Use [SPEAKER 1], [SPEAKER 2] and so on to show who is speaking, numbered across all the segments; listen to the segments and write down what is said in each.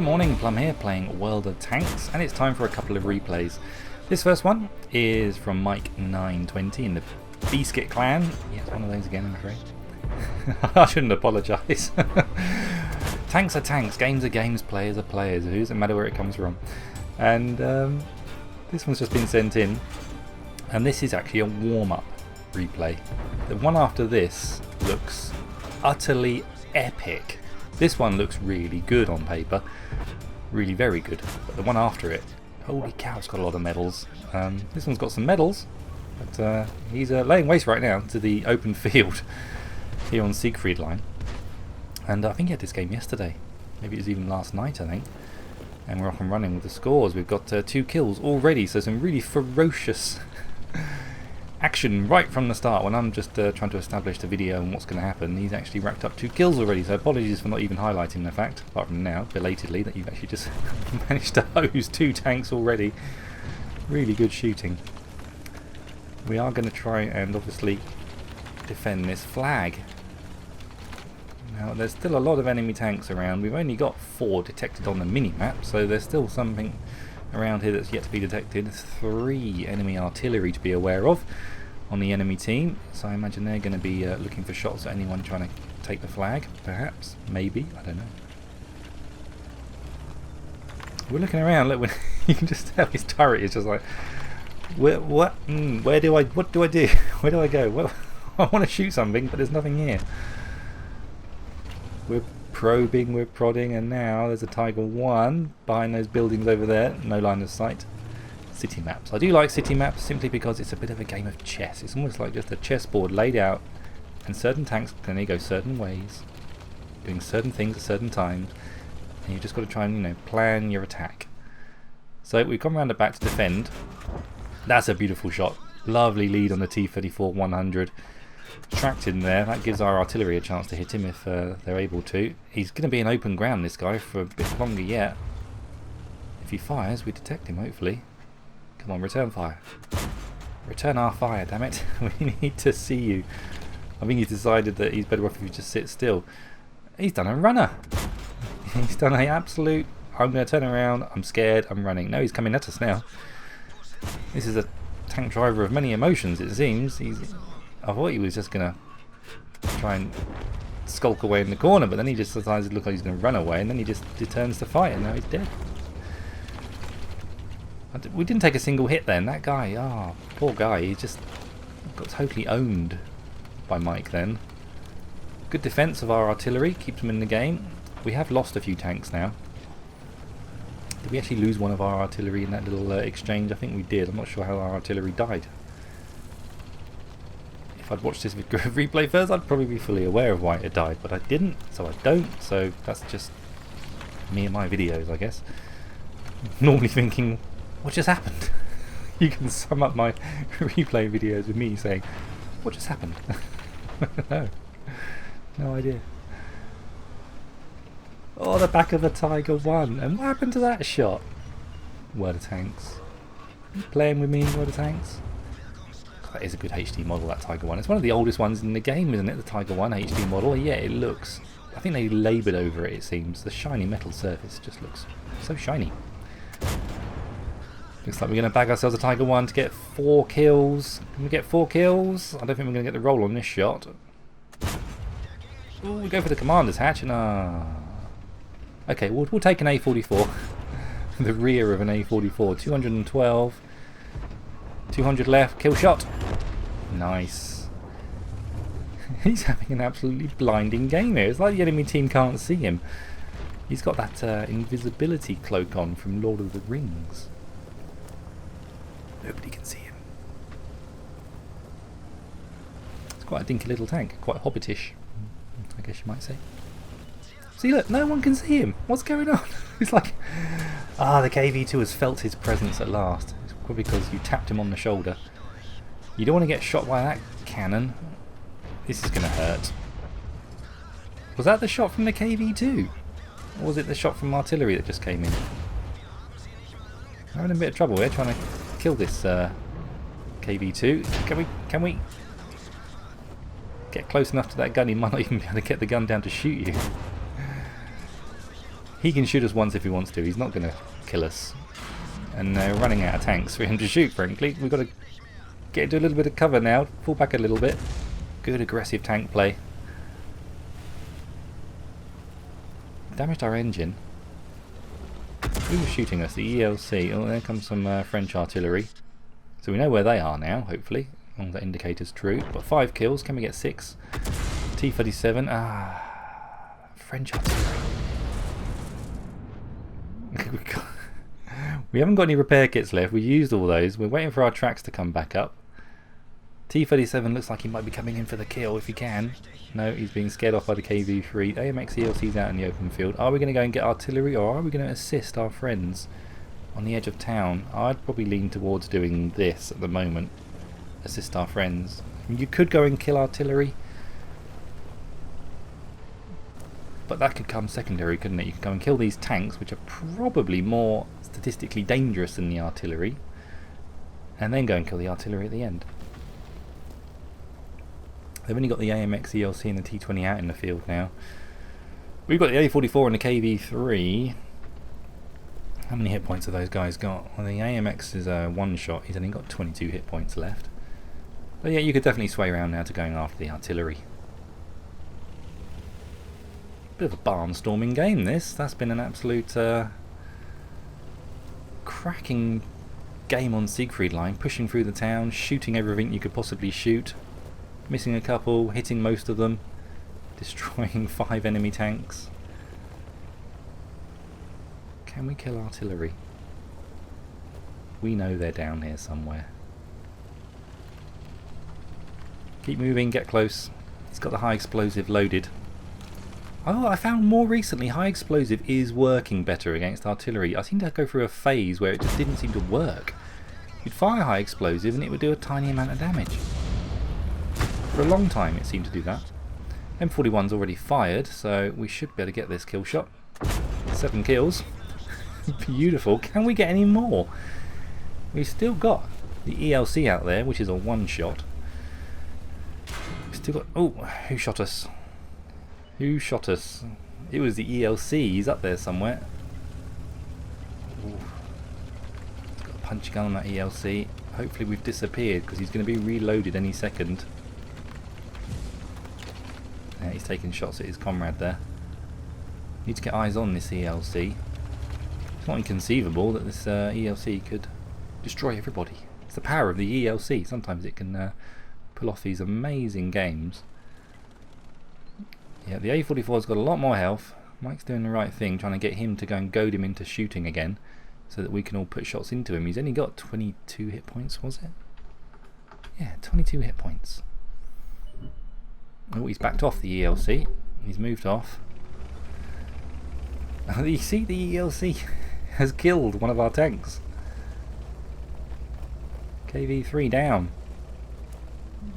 [SPEAKER 1] Good morning, Plum here, playing World of Tanks, and it's time for a couple of replays. This first one is from Mike920 in the Biscuit clan. Yeah, it's one of those again, I'm afraid. I shouldn't apologise. Tanks are tanks, games are games, players are players. It doesn't matter where it comes from. And this one's just been sent in, and this is actually a warm-up replay. The one after this looks utterly epic. This one looks really good on paper, really very good, but the one after it, holy cow, it's got a lot of medals. This one's got some medals, but he's laying waste right now to the open field here on Siegfried Line. And I think he had this game yesterday, maybe it was even last night, I think. And we're off and running with the scores. We've got 2 kills already, so some really ferocious action right from the start. When I'm just trying to establish the video and what's going to happen, he's actually racked up 2 kills already, so apologies for not even highlighting the fact, apart from now, belatedly, that you've actually just managed to hose 2 tanks already. Really good shooting. We are going to try and obviously defend this flag. Now there's still a lot of enemy tanks around. We've only got 4 detected on the mini-map, so there's still something around here that's yet to be detected. 3 enemy artillery to be aware of on the enemy team, so I imagine they're going to be looking for shots at anyone trying to take the flag, perhaps, maybe, I don't know. We're looking around, look, you can just tell his turret is just like, what do I do? Where do I go? Well, I want to shoot something, but there's nothing here. We're probing, we're prodding, and now there's a Tiger 1 behind those buildings over there, no line of sight. City maps. I do like city maps simply because it's a bit of a game of chess. It's almost like just a chessboard laid out, and certain tanks can only go certain ways, doing certain things at certain times, and you've just got to try and, you know, plan your attack. So we've come around the back to defend. That's a beautiful shot. Lovely lead on the T-34-100. Tracked in there. That gives our artillery a chance to hit him if they're able to. He's going to be in open ground, this guy, for a bit longer yet. If he fires, we detect him, hopefully. Come on, return fire. Return our fire, damn it. We need to see you. I think he's decided that he's better off if he just sits still. He's done a runner. He's done an absolute, I'm going to turn around, I'm scared, I'm running. No, he's coming at us now. This is a tank driver of many emotions, it seems. I thought he was just going to try and skulk away in the corner, but then he just decides to look like he's going to run away, and then he just returns to fight, and now he's dead. We didn't take a single hit then. That guy, poor guy, he just got totally owned by Mike then. Good defense of our artillery, keeps him in the game. We have lost a few tanks now. Did we actually lose one of our artillery in that little exchange? I think we did. I'm not sure how our artillery died. If I'd watched this replay first, I'd probably be fully aware of why it died, but I didn't, so I don't, so that's just me and my videos, I guess. Normally thinking, what just happened? You can sum up my replay videos with me saying, what just happened? No idea. Oh, the back of the Tiger 1, and what happened to that shot? World of Tanks. Are you playing with me, World of Tanks? That is a good HD model, that Tiger 1. It's one of the oldest ones in the game, isn't it? The Tiger 1 HD model. Yeah, it looks... I think they laboured over it, it seems. The shiny metal surface just looks so shiny. Looks like we're going to bag ourselves a Tiger 1 to get 4 kills. Can we get 4 kills? I don't think we're going to get the roll on this shot. Ooh, we go for the commander's hatch and... Okay, we'll take an A44. The rear of an A44. 212... 200 left, kill shot. Nice. He's having an absolutely blinding game here. It's like the enemy team can't see him. He's got that invisibility cloak on from Lord of the Rings. Nobody can see him. It's quite a dinky little tank, quite hobbitish, I guess you might say. See, look, no one can see him. What's going on? It's like, the KV2 has felt his presence at last. Probably because you tapped him on the shoulder. You don't want to get shot by that cannon. This is going to hurt. Was that the shot from the KV2? Or was it the shot from artillery that just came in? I'm having a bit of trouble here trying to kill this KV2. Can we get close enough to that gun? He might not even be able to get the gun down to shoot you. He can shoot us once if he wants to. He's not going to kill us. And they're running out of tanks for him to shoot, frankly. We've got to get into a little bit of cover now. Pull back a little bit. Good aggressive tank play. Damaged our engine. Who's shooting us? The ELC. Oh, there comes some French artillery. So we know where they are now, hopefully. As long as that indicator's true. But 5 kills. Can we get 6? T-37. French artillery. We haven't got any repair kits left. We used all those. We're waiting for our tracks to come back up. T-37 looks like he might be coming in for the kill if he can. No, he's being scared off by the KV-3. AMX ELC's out in the open field. Are we going to go and get artillery, or are we going to assist our friends on the edge of town? I'd probably lean towards doing this at the moment. Assist our friends. You could go and kill artillery, but that could come secondary, couldn't it? You could go and kill these tanks, which are probably more statistically dangerous than the artillery, and then go and kill the artillery at the end. They've only got the AMX ELC and the T20 out in the field now. We've got the A44 and the KV-3. How many hit points have those guys got? Well, the AMX is a one-shot. He's only got 22 hit points left. But yeah, you could definitely sway around now to going after the artillery. Bit of a barnstorming game, this. That's been an absolute cracking game on Siegfried Line. Pushing through the town, shooting everything you could possibly shoot. Missing a couple, hitting most of them. Destroying 5 enemy tanks. Can we kill artillery? We know they're down here somewhere. Keep moving, get close. He's got the high explosive loaded. Oh, I found more recently high explosive is working better against artillery. I seem to go through a phase where it just didn't seem to work. You'd fire high explosive and it would do a tiny amount of damage. For a long time it seemed to do that. M41's already fired, so we should be able to get this kill shot. 7 kills. Beautiful. Can we get any more? We've still got the ELC out there, which is a one-shot. We've still got... Oh, who shot us? Who shot us? It was the ELC. He's up there somewhere. Ooh. He's got a punch gun on that ELC. Hopefully we've disappeared, because he's going to be reloaded any second. Yeah, he's taking shots at his comrade there. Need to get eyes on this ELC. It's not inconceivable that this ELC could destroy everybody. It's the power of the ELC. Sometimes it can pull off these amazing games. Yeah, the A44's got a lot more health. Mike's doing the right thing, trying to get him to go and goad him into shooting again, so that we can all put shots into him. He's only got 22 hit points, was it? Yeah, 22 hit points. Oh, he's backed off the ELC. He's moved off. You see, the ELC has killed one of our tanks. KV-3 down.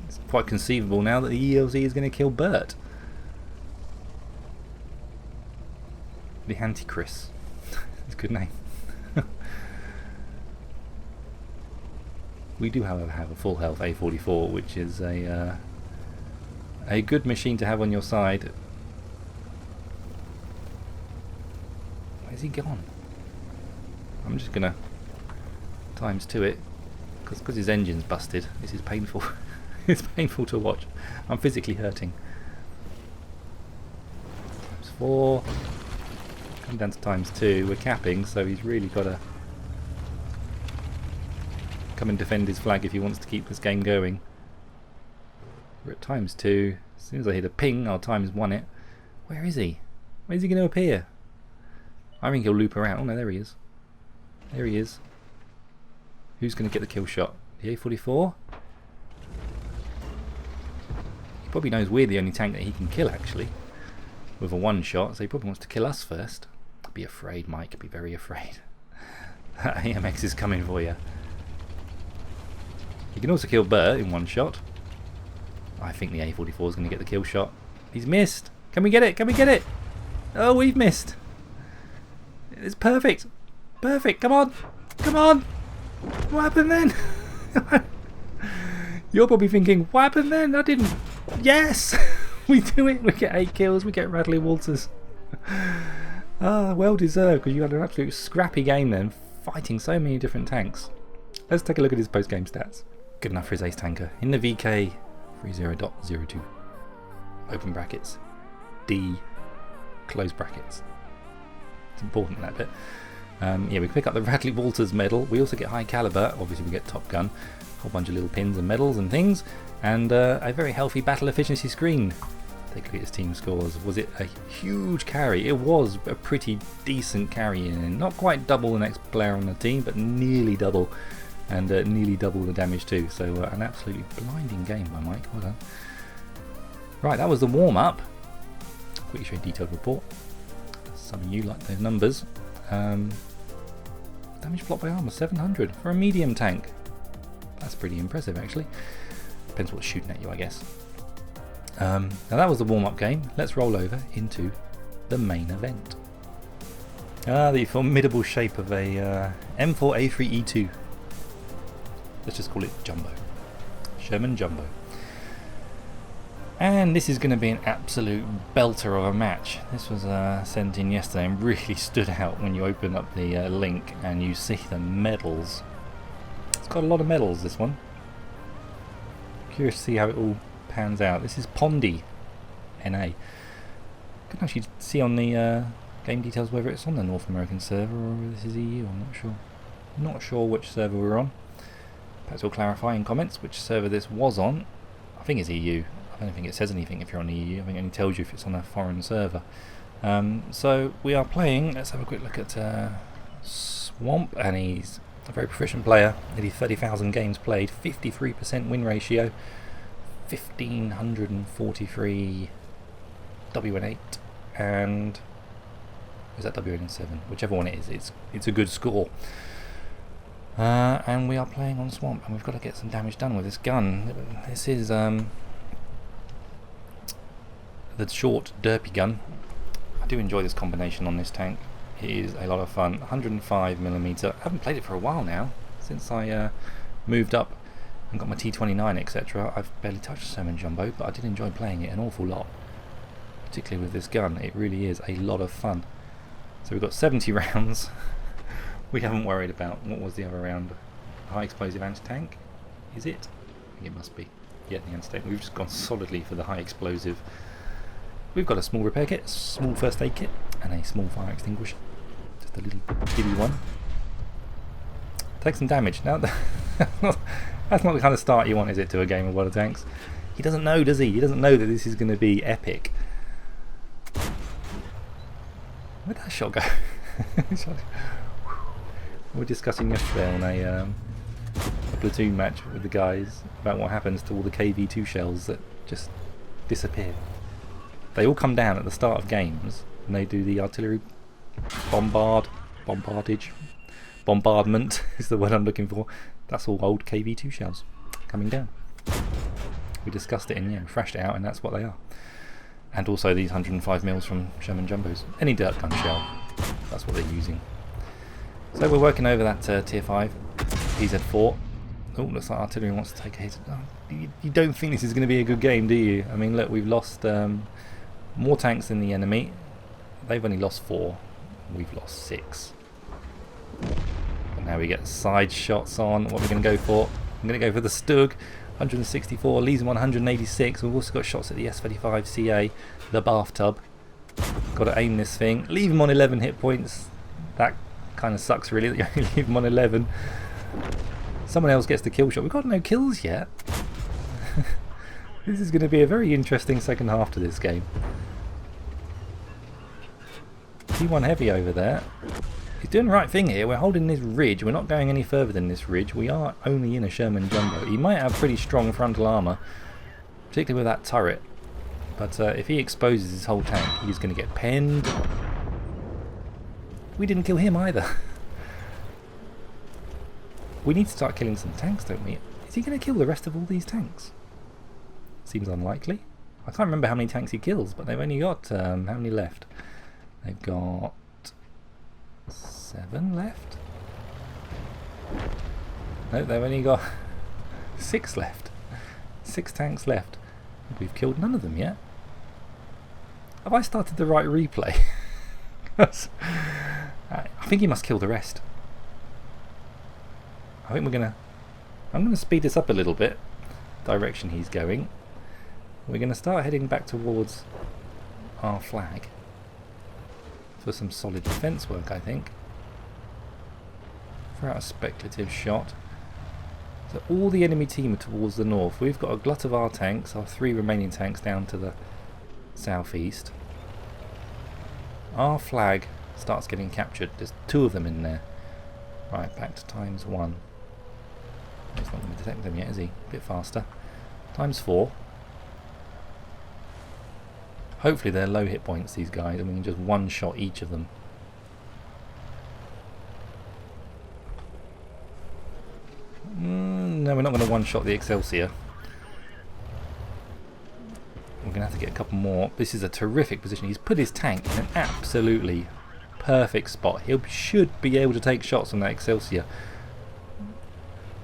[SPEAKER 1] It's quite conceivable now that the ELC is going to kill Bert. The Antichrist. It's a good name. We do, however, have a full health A44, which is a good machine to have on your side. Where's he gone? I'm just gonna ×2 it, because his engine's busted. This is painful. It's painful to watch. I'm physically hurting. ×4. Come down to ×2. We're capping, so he's really got to come and defend his flag if he wants to keep this game going. We're at ×2. As soon as I hit a ping, I'll ×1 it. Where is he? Where's he going to appear? I think he'll loop around. Oh no, there he is. There he is. Who's going to get the kill shot? The A44? He probably knows we're the only tank that he can kill, actually, with a one shot, so he probably wants to kill us first. Be afraid, Mike. Be very afraid. That AMX is coming for you. You can also kill Bert in one shot. I think the A44 is going to get the kill shot. He's missed. Can we get it? Can we get it? Oh, we've missed. It's perfect. Perfect. Come on. Come on. What happened then? You're probably thinking, what happened then? I didn't. Yes. We do it. We get 8 kills. We get Radley Walters. Ah, well deserved, because you had an absolute scrappy game then, fighting so many different tanks. Let's take a look at his post-game stats. Good enough for his ace tanker. In the VK 30.02. Open brackets. D. Close brackets. It's important, that bit. Yeah, we pick up the Radley Walters medal. We also get high caliber. Obviously we get Top Gun. A whole bunch of little pins and medals and things. And a very healthy battle efficiency screen. Take a look at his team scores. Was it a huge carry? It was a pretty decent carry in. Not quite double the next player on the team, but nearly double. And nearly double the damage too. So an absolutely blinding game by Mike. Well done. Right, that was the warm-up. Quickly show detailed report. Some of you like those numbers. Damage block by armor 700 for a medium tank. That's pretty impressive actually. Depends what's shooting at you, I guess. Now that was the warm-up game. Let's roll over into the main event. The formidable shape of a M4A3E2. Let's just call it Jumbo. Sherman Jumbo. And this is going to be an absolute belter of a match. This was sent in yesterday and really stood out when you open up the link and you see the medals. It's got a lot of medals, this one. Curious to see how it all pans out. This is Pondie, NA. Couldn't actually see on the game details whether it's on the North American server or whether this is EU. I'm not sure. Not sure which server we're on. Perhaps we'll clarify in comments which server this was on. I think it's EU. I don't think it says anything if you're on the EU. I think it only tells you if it's on a foreign server. So we are playing. Let's have a quick look at Swamp, and he's a very proficient player. Nearly 30,000 games played, 53% win ratio, 1,543 WN8, and is that WN7? Whichever one it is, it's a good score. And we are playing on Swamp, and we've got to get some damage done with this gun. This is the short derpy gun. I do enjoy this combination on this tank. It is a lot of fun. 105mm. I haven't played it for a while now, since I moved up and got my T29 etc. I've barely touched Sherman Jumbo, but I did enjoy playing it an awful lot, particularly with this gun. It really is a lot of fun. So we've got 70 rounds. We haven't worried about what was the other round. High explosive anti-tank, is it? I think it must be. Yeah, the anti-tank. We've just gone solidly for the high explosive. We've got a small repair kit, small first aid kit, and a small fire extinguisher. Just a little bitty one. Take some damage. Now, that's not the kind of start you want, is it, to a game of World of Tanks? He doesn't know, does he? He doesn't know that this is going to be epic. Where'd that shot go? We were discussing yesterday on a platoon match with the guys about what happens to all the KV2 shells that just disappear. They all come down at the start of games and they do the artillery bombardment is the word I'm looking for. That's all old KV2 shells coming down. We discussed it and thrashed it out, and that's what they are. And also these 105mm from Sherman Jumbos. Any dirt gun shell, that's what they're using. So we're working over that tier 5 PZ4. Oh, looks like artillery wants to take a hit. Oh, you don't think this is going to be a good game, do you? I mean, look, we've lost more tanks than the enemy. They've only lost 4. We've lost 6. And now we get side shots on. What are we going to go for? I'm going to go for the Stug. 164, leaves him 186. We've also got shots at the S35 CA, the bathtub. Got to aim this thing. Leave him on 11 hit points. That kind of sucks, really, that you only leave him on 11. Someone else gets the kill shot. We've got no kills yet. This is going to be a very interesting second half to this game. T1 heavy over there. He's doing the right thing here. We're holding this ridge. We're not going any further than this ridge. We are only in a Sherman Jumbo. He might have pretty strong frontal armour, particularly with that turret. But if he exposes his whole tank, he's going to get penned. We didn't kill him either. We need to start killing some tanks, don't we? Is he going to kill the rest of all these tanks? Seems unlikely. I can't remember how many tanks he kills, but they've only got how many left? They've got 7 left. No, they've only got 6 left. 6 tanks left. We've killed none of them yet. Have I started the right replay? I think he must kill the rest. I think I'm gonna speed this up a little bit. Direction he's going. We're gonna start heading back towards our flag for some solid defence work, I think. Throw out a speculative shot. So all the enemy team are towards the north. We've got a glut of our tanks, our 3 remaining tanks down to the southeast. Our flag starts getting captured. There's 2 of them in there. Right, back to ×1. He's not going to detect them yet, is he? A bit faster. ×4. Hopefully they're low hit points, these guys, and we can just one-shot each of them. No, we're not going to one-shot the Excelsior. We're going to have to get a couple more. This is a terrific position. He's put his tank in an absolutely perfect spot. He should be able to take shots on that Excelsior.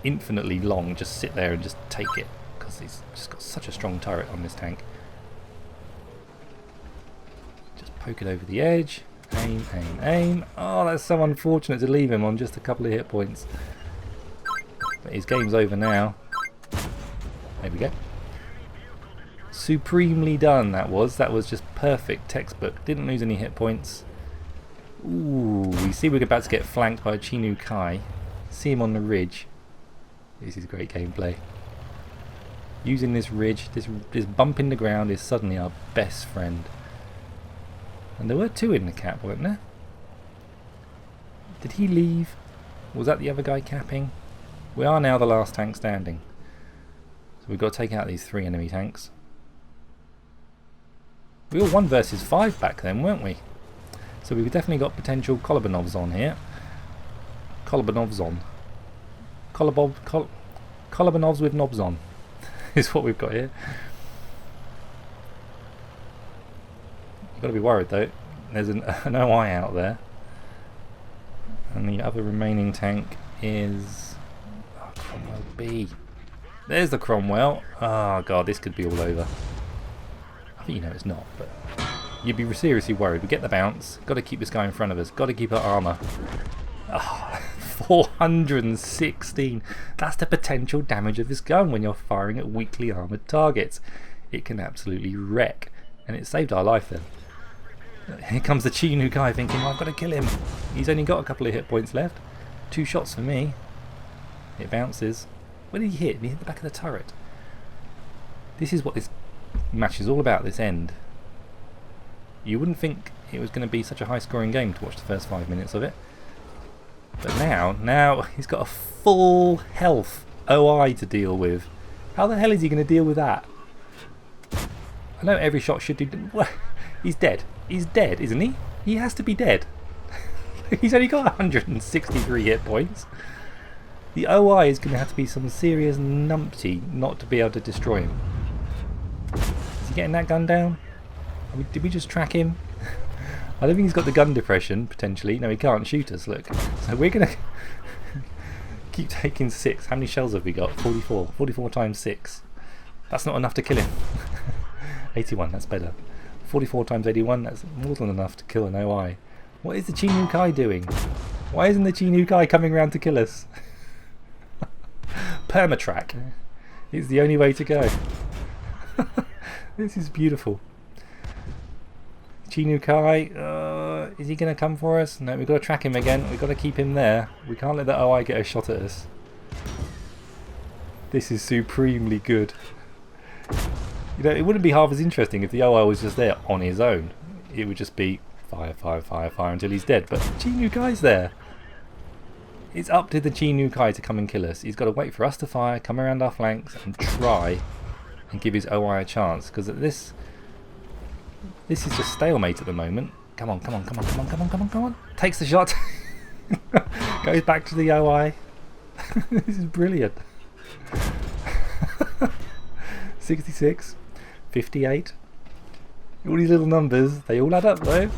[SPEAKER 1] Infinitely long, just sit there and just take it, because he's just got such a strong turret on this tank. Just poke it over the edge. Aim, aim, aim. Oh, that's so unfortunate to leave him on just a couple of hit points. But his game's over now. There we go. Supremely done that was. That was just perfect textbook. Didn't lose any hit points. Ooh, we see we're about to get flanked by a Chinu Kai. See him on the ridge. This is great gameplay. Using this ridge, this bump in the ground is suddenly our best friend. And there were 2 in the cap, weren't there? Did he leave? Was that the other guy capping? We are now the last tank standing. So we've got to take out these 3 enemy tanks. We were 1 versus 5 back then, weren't we? So we've definitely got potential Kolobanovs on here. Kolobanovs on. Kolobanovs with knobs on is what we've got here. You've got to be worried though. There's an OI out there. And the other remaining tank is... Oh, Cromwell B. There's the Cromwell. Oh god, this could be all over. I think you know it's not, but you'd be seriously worried. We get the bounce. Got to keep this guy in front of us. Got to keep our armour. Oh, 416. That's the potential damage of this gun when you're firing at weakly armoured targets. It can absolutely wreck. And it saved our life then. Here comes the Chinu guy thinking, I've got to kill him. He's only got a couple of hit points left. 2 shots for me. It bounces. Where did he hit? He hit the back of the turret. This is what this match is all about, this end. You wouldn't think it was going to be such a high scoring game to watch the first 5 minutes of it. But now he's got a full health OI to deal with. How the hell is he going to deal with that? I know every shot should do... He's dead. He's dead, isn't he? He has to be dead. He's only got 163 hit points. The OI is going to have to be some serious numpty not to be able to destroy him. Is he getting that gun down? Did we just track him? I don't think he's got the gun depression, potentially. No, he can't shoot us, look. So we're going to keep taking 6. How many shells have we got? 44. 44 times 6. That's not enough to kill him. 81, that's better. 44 times 81, that's more than enough to kill an OI. What is the Chinu Kai doing? Why isn't the Chinu Kai coming around to kill us? Permatrack is the only way to go. This is beautiful. Chinu Kai, is he going to come for us? No, we've got to track him again. We've got to keep him there. We can't let the OI get a shot at us. This is supremely good. You know, it wouldn't be half as interesting if the OI was just there on his own. It would just be fire, fire, fire, fire until he's dead. But Chinu Kai's there. It's up to the Chinu Kai to come and kill us. He's got to wait for us to fire, come around our flanks and try and give his OI a chance. Because this is just stalemate at the moment. Come on, come on, come on, come on, come on, come on, come on. Takes the shot. Goes back to the OI. This is brilliant. 66. 58. All these little numbers, they all add up though.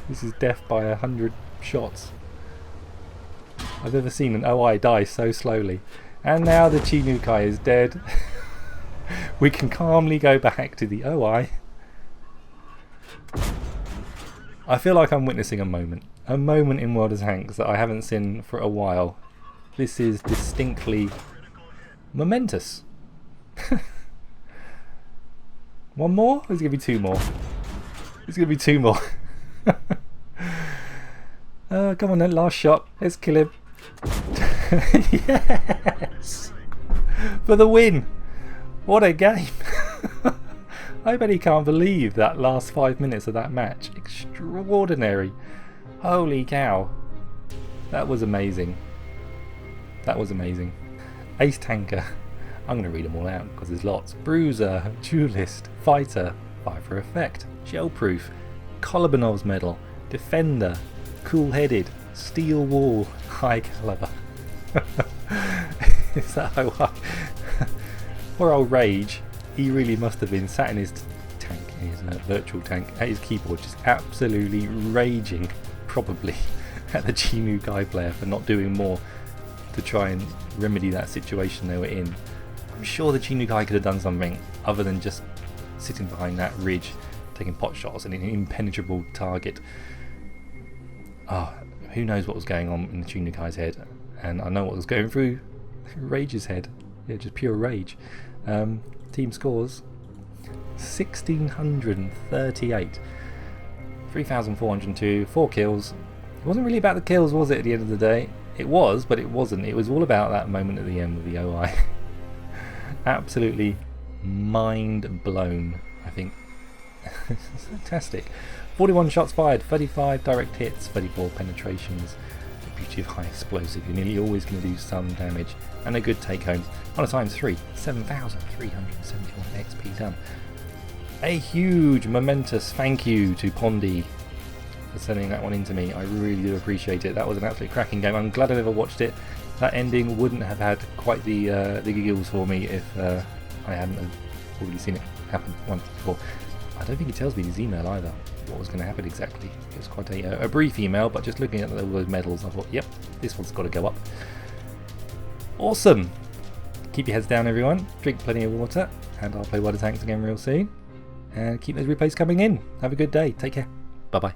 [SPEAKER 1] This is death by 100 shots. I've never seen an OI die so slowly. And now the Chinu Kai is dead. We can calmly go back to the OI. I feel like I'm witnessing a moment in World of Tanks that I haven't seen for a while. This is distinctly momentous. One more? There's going to be two more. There's going to be two more. Come on then, last shot. Let's kill him. Yes! For the win! What a game! I bet he can't believe that last 5 minutes of that match. Extraordinary. Holy cow. That was amazing. That was amazing. Ace Tanker. I'm going to read them all out because there's lots. Bruiser, Duelist, Fighter, Fire for Effect, Shellproof, Kolobanov's Medal, Defender, Cool-Headed, Steel Wall, High Caliber. Is that how I... Poor old Rage, he really must have been sat in his tank, his virtual tank, at his keyboard, just absolutely raging, probably, at the Chi-Nu-Kai player for not doing more to try and remedy that situation they were in. I'm sure the Chi-Nu-Kai could have done something other than just sitting behind that ridge, taking pot shots and an impenetrable target. Oh, who knows what was going on in the Chi-Nu-Kai's head, and I know what was going through Rage's head. Yeah, just pure rage. Team scores 1,638, 3,402, 4 kills. It wasn't really about the kills, was it, at the end of the day? It was, but it wasn't. It was all about that moment at the end with the OI. Absolutely mind blown, I think. It's fantastic. 41 shots fired, 35 direct hits, 34 penetrations. The beauty of high explosive, you're nearly always going to do some damage. And a good take home on a ×3, 7,371 XP done. A huge momentous thank you to Pondie for sending that one in to me. I really do appreciate it. That was an absolute cracking game. I'm glad I never watched it. That ending wouldn't have had quite the giggles for me if I hadn't already seen it happen once before. I don't think he tells me in his email either what was going to happen exactly. It was quite a brief email, but just looking at all those medals, I thought, yep, this one's got to go up. Awesome! Keep your heads down, everyone. Drink plenty of water, and I'll play World of Tanks again real soon. And keep those replays coming in. Have a good day. Take care. Bye bye.